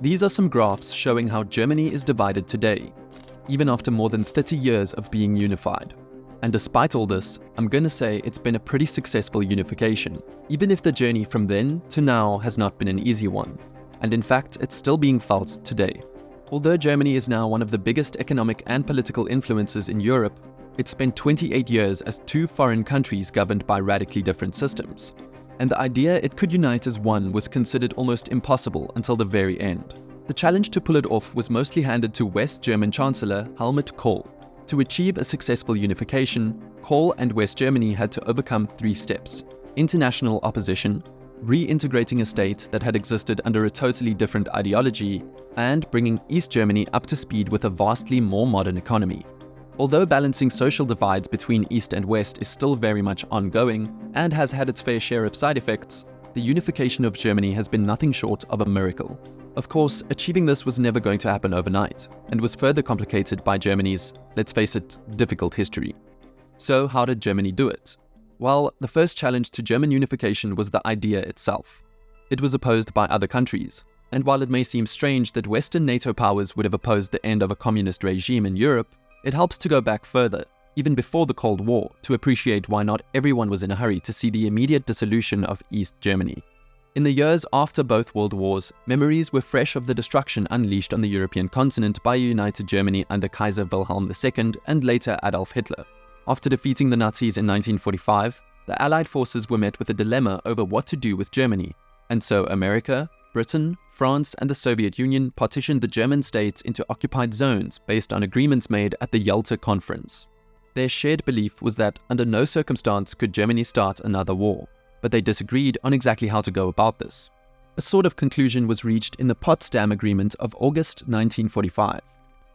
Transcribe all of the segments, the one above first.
These are some graphs showing how Germany is divided today, even after more than 30 years of being unified. And despite all this, I'm gonna say it's been a pretty successful unification, even if the journey from then to now has not been an easy one. And in fact, it's still being felt today. Although Germany is now one of the biggest economic and political influences in Europe, it spent 28 years as two foreign countries governed by radically different systems. And the idea it could unite as one was considered almost impossible until the very end. The challenge to pull it off was mostly handed to West German Chancellor Helmut Kohl. To achieve a successful unification, Kohl and West Germany had to overcome 3 steps: international opposition, reintegrating a state that had existed under a totally different ideology, and bringing East Germany up to speed with a vastly more modern economy. Although balancing social divides between East and West is still very much ongoing and has had its fair share of side effects, the unification of Germany has been nothing short of a miracle. Of course, achieving this was never going to happen overnight, and was further complicated by Germany's, let's face it, difficult history. So how did Germany do it? Well, the first challenge to German unification was the idea itself. It was opposed by other countries, and while it may seem strange that Western NATO powers would have opposed the end of a communist regime in Europe, it helps to go back further, even before the Cold War, to appreciate why not everyone was in a hurry to see the immediate dissolution of East Germany. In the years after both World Wars, memories were fresh of the destruction unleashed on the European continent by a united Germany under Kaiser Wilhelm II and later Adolf Hitler. After defeating the Nazis in 1945, the Allied forces were met with a dilemma over what to do with Germany, and so America, Britain, France, and the Soviet Union partitioned the German states into occupied zones based on agreements made at the Yalta Conference. Their shared belief was that under no circumstance could Germany start another war, but they disagreed on exactly how to go about this. A sort of conclusion was reached in the Potsdam Agreement of August 1945.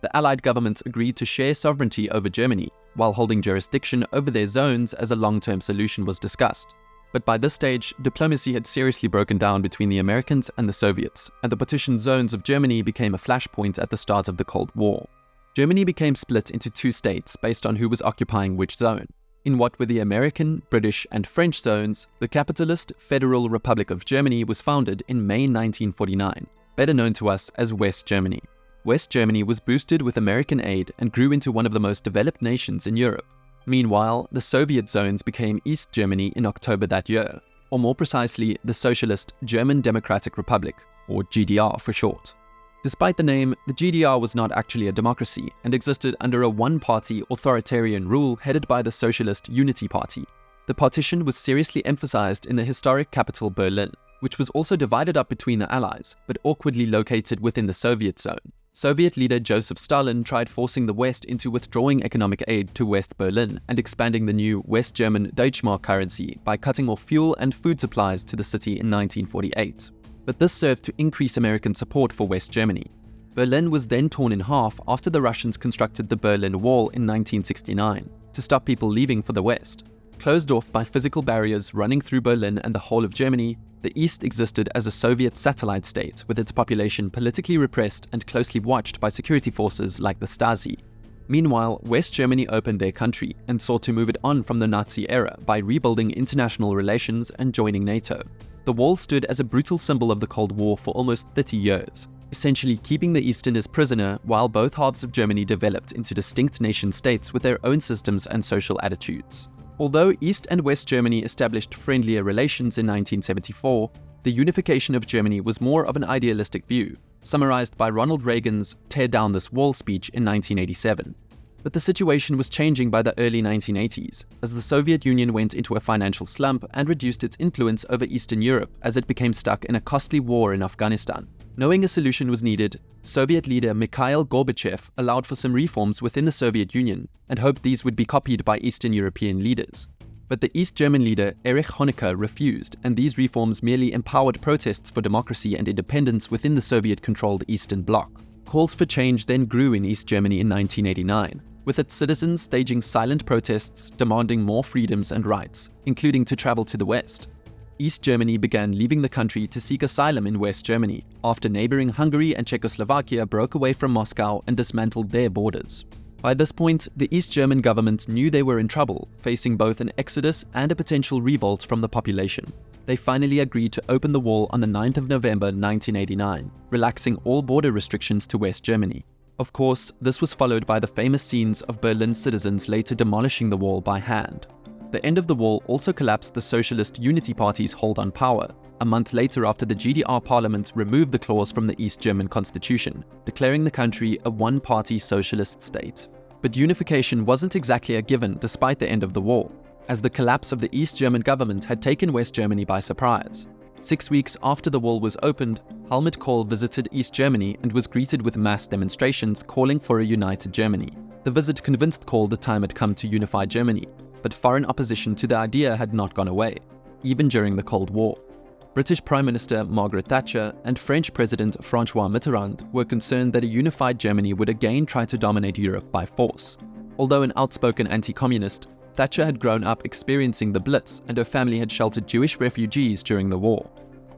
The Allied governments agreed to share sovereignty over Germany, while holding jurisdiction over their zones as a long-term solution was discussed. But by this stage, diplomacy had seriously broken down between the Americans and the Soviets, and the partitioned zones of Germany became a flashpoint at the start of the Cold War. Germany became split into 2 states based on who was occupying which zone. In what were the American, British, and French zones, the capitalist Federal Republic of Germany was founded in May 1949, better known to us as West Germany. West Germany was boosted with American aid and grew into one of the most developed nations in Europe. Meanwhile, the Soviet zones became East Germany in October that year, or more precisely, the Socialist German Democratic Republic, or GDR for short. Despite the name, the GDR was not actually a democracy and existed under a one-party authoritarian rule headed by the Socialist Unity Party. The partition was seriously emphasized in the historic capital Berlin, which was also divided up between the Allies, but awkwardly located within the Soviet zone. Soviet leader Joseph Stalin tried forcing the West into withdrawing economic aid to West Berlin and expanding the new West German Deutschmark currency by cutting off fuel and food supplies to the city in 1948. But this served to increase American support for West Germany. Berlin was then torn in half after the Russians constructed the Berlin Wall in 1969 to stop people leaving for the West. Closed off by physical barriers running through Berlin and the whole of Germany, the East existed as a Soviet satellite state with its population politically repressed and closely watched by security forces like the Stasi. Meanwhile, West Germany opened their country and sought to move it on from the Nazi era by rebuilding international relations and joining NATO. The wall stood as a brutal symbol of the Cold War for almost 30 years, essentially keeping the Easterners prisoner while both halves of Germany developed into distinct nation-states with their own systems and social attitudes. Although East and West Germany established friendlier relations in 1974, the unification of Germany was more of an idealistic view, summarized by Ronald Reagan's "Tear Down This Wall" speech in 1987. But the situation was changing by the early 1980s, as the Soviet Union went into a financial slump and reduced its influence over Eastern Europe as it became stuck in a costly war in Afghanistan. Knowing a solution was needed, Soviet leader Mikhail Gorbachev allowed for some reforms within the Soviet Union and hoped these would be copied by Eastern European leaders. But the East German leader Erich Honecker refused, and these reforms merely empowered protests for democracy and independence within the Soviet-controlled Eastern Bloc. Calls for change then grew in East Germany in 1989, with its citizens staging silent protests demanding more freedoms and rights, including to travel to the West. East Germany began leaving the country to seek asylum in West Germany, after neighboring Hungary and Czechoslovakia broke away from Moscow and dismantled their borders. By this point, the East German government knew they were in trouble, facing both an exodus and a potential revolt from the population. they finally agreed to open the wall on the 9th of November 1989, relaxing all border restrictions to West Germany. Of course, this was followed by the famous scenes of Berlin citizens later demolishing the wall by hand. The end of the wall also collapsed the Socialist Unity Party's hold on power, a month later after the GDR parliament removed the clause from the East German constitution, declaring the country a one-party socialist state. But unification wasn't exactly a given despite the end of the wall, as the collapse of the East German government had taken West Germany by surprise. 6 weeks after the wall was opened, Helmut Kohl visited East Germany and was greeted with mass demonstrations calling for a united Germany. The visit convinced Kohl the time had come to unify Germany, but foreign opposition to the idea had not gone away, even during the Cold War. British Prime Minister Margaret Thatcher and French President François Mitterrand were concerned that a unified Germany would again try to dominate Europe by force. Although an outspoken anti-communist, Thatcher had grown up experiencing the Blitz and her family had sheltered Jewish refugees during the war.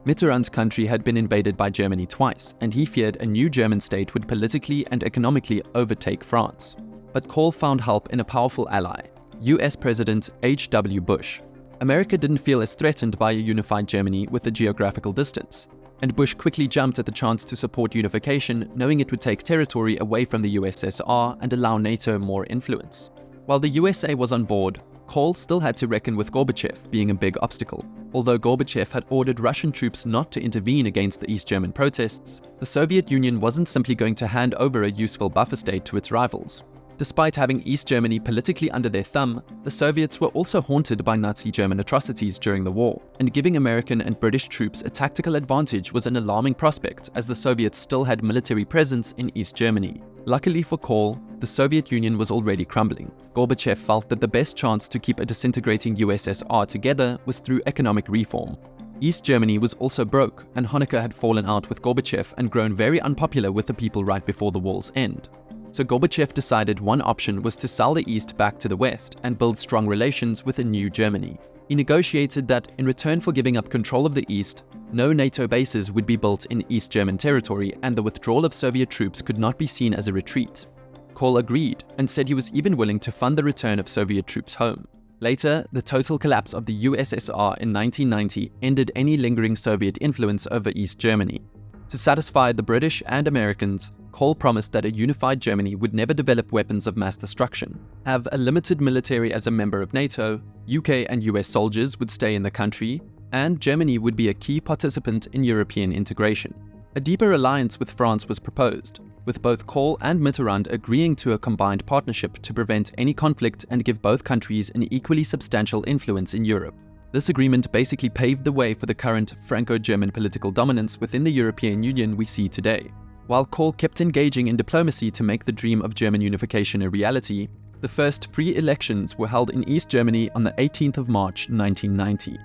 Mitterrand's country had been invaded by Germany twice, and he feared a new German state would politically and economically overtake France. But Kohl found help in a powerful ally, US President H.W. Bush. America didn't feel as threatened by a unified Germany with the geographical distance, and Bush quickly jumped at the chance to support unification, knowing it would take territory away from the USSR and allow NATO more influence. While the USA was on board, Kohl still had to reckon with Gorbachev being a big obstacle. Although Gorbachev had ordered Russian troops not to intervene against the East German protests, the Soviet Union wasn't simply going to hand over a useful buffer state to its rivals. Despite having East Germany politically under their thumb, the Soviets were also haunted by Nazi German atrocities during the war, and giving American and British troops a tactical advantage was an alarming prospect as the Soviets still had military presence in East Germany. Luckily for Kohl, the Soviet Union was already crumbling. Gorbachev felt that the best chance to keep a disintegrating USSR together was through economic reform. East Germany was also broke, and Honecker had fallen out with Gorbachev and grown very unpopular with the people right before the wall's end. So Gorbachev decided one option was to sell the East back to the West and build strong relations with a new Germany. He negotiated that, in return for giving up control of the East, no NATO bases would be built in East German territory and the withdrawal of Soviet troops could not be seen as a retreat. Kohl agreed and said he was even willing to fund the return of Soviet troops home. Later, the total collapse of the USSR in 1990 ended any lingering Soviet influence over East Germany. To satisfy the British and Americans, Kohl promised that a unified Germany would never develop weapons of mass destruction, have a limited military as a member of NATO, UK and US soldiers would stay in the country, and Germany would be a key participant in European integration. A deeper alliance with France was proposed, with both Kohl and Mitterrand agreeing to a combined partnership to prevent any conflict and give both countries an equally substantial influence in Europe. This agreement basically paved the way for the current Franco-German political dominance within the European Union we see today. While Kohl kept engaging in diplomacy to make the dream of German unification a reality, the first free elections were held in East Germany on the 18th of March 1990.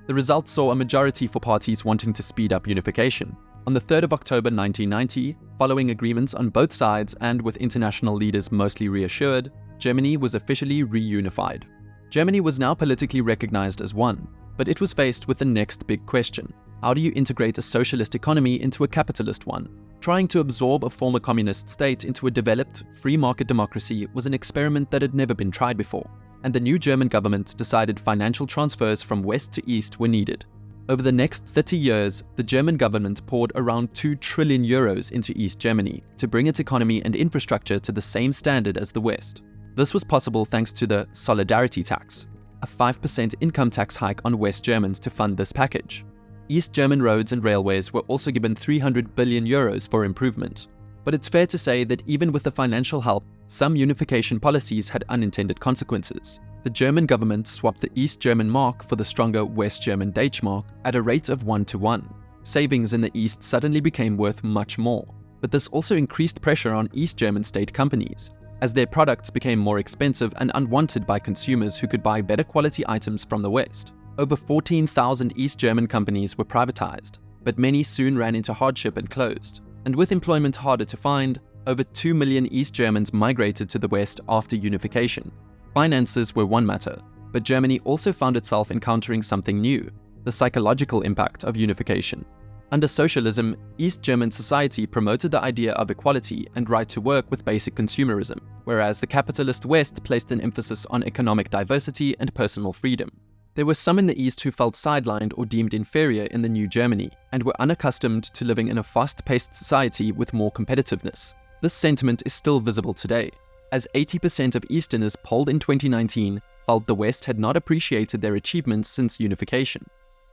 The results saw a majority for parties wanting to speed up unification. On the 3rd of October 1990, following agreements on both sides and with international leaders mostly reassured, Germany was officially reunified. Germany was now politically recognized as one, but it was faced with the next big question. How do you integrate a socialist economy into a capitalist one? Trying to absorb a former communist state into a developed, free market democracy was an experiment that had never been tried before, and the new German government decided financial transfers from west to east were needed. Over the next 30 years, the German government poured around 2 trillion euros into East Germany to bring its economy and infrastructure to the same standard as the West. This was possible thanks to the Solidarity Tax, a 5% income tax hike on West Germans to fund this package. East German roads and railways were also given 300 billion euros for improvement. But it's fair to say that even with the financial help, some unification policies had unintended consequences. The German government swapped the East German mark for the stronger West German Deutschmark at a rate of 1-to-1. Savings in the East suddenly became worth much more, but this also increased pressure on East German state companies, as their products became more expensive and unwanted by consumers who could buy better quality items from the West. Over 14,000 East German companies were privatized, but many soon ran into hardship and closed. And with employment harder to find, over 2 million East Germans migrated to the West after unification. Finances were one matter, but Germany also found itself encountering something new: the psychological impact of unification. Under socialism, East German society promoted the idea of equality and right to work with basic consumerism, whereas the capitalist West placed an emphasis on economic diversity and personal freedom. There were some in the East who felt sidelined or deemed inferior in the new Germany, and were unaccustomed to living in a fast-paced society with more competitiveness. This sentiment is still visible today, as 80% of Easterners polled in 2019 felt the West had not appreciated their achievements since unification.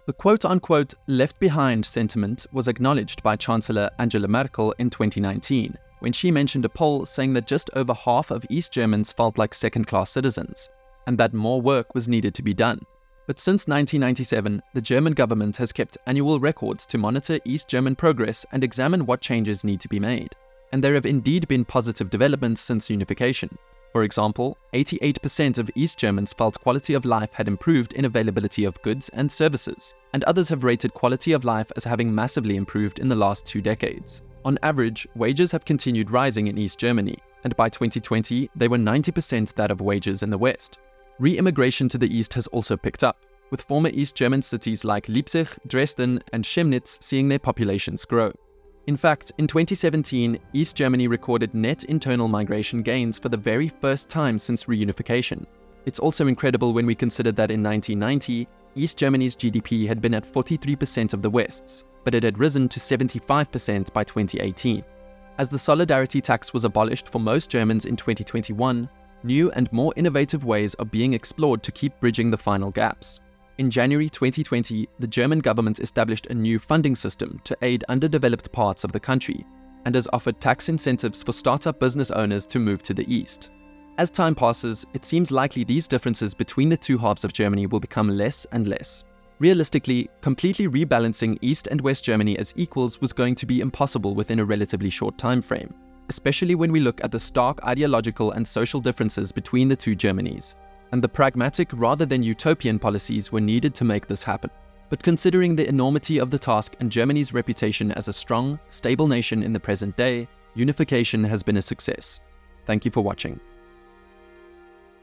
The quote-unquote left behind sentiment was acknowledged by Chancellor Angela Merkel in 2019, when she mentioned a poll saying that just over half of East Germans felt like second-class citizens, and that more work was needed to be done. But since 1997, the German government has kept annual records to monitor East German progress and examine what changes need to be made. And there have indeed been positive developments since unification. For example, 88% of East Germans felt quality of life had improved in availability of goods and services, and others have rated quality of life as having massively improved in the last 2 decades. On average, wages have continued rising in East Germany, and by 2020, they were 90% that of wages in the West. Re-immigration to the East has also picked up, with former East German cities like Leipzig, Dresden, and Chemnitz seeing their populations grow. In fact, in 2017, East Germany recorded net internal migration gains for the very first time since reunification. It's also incredible when we consider that in 1990, East Germany's GDP had been at 43% of the West's, but it had risen to 75% by 2018. As the solidarity tax was abolished for most Germans in 2021, new and more innovative ways are being explored to keep bridging the final gaps. In January 2020, the German government established a new funding system to aid underdeveloped parts of the country, and has offered tax incentives for startup business owners to move to the East. As time passes, it seems likely these differences between the two halves of Germany will become less and less. Realistically, completely rebalancing East and West Germany as equals was going to be impossible within a relatively short time frame, especially when we look at the stark ideological and social differences between the two Germanys. And the pragmatic rather than utopian policies were needed to make this happen. But considering the enormity of the task and Germany's reputation as a strong, stable nation in the present day, unification has been a success. Thank you for watching.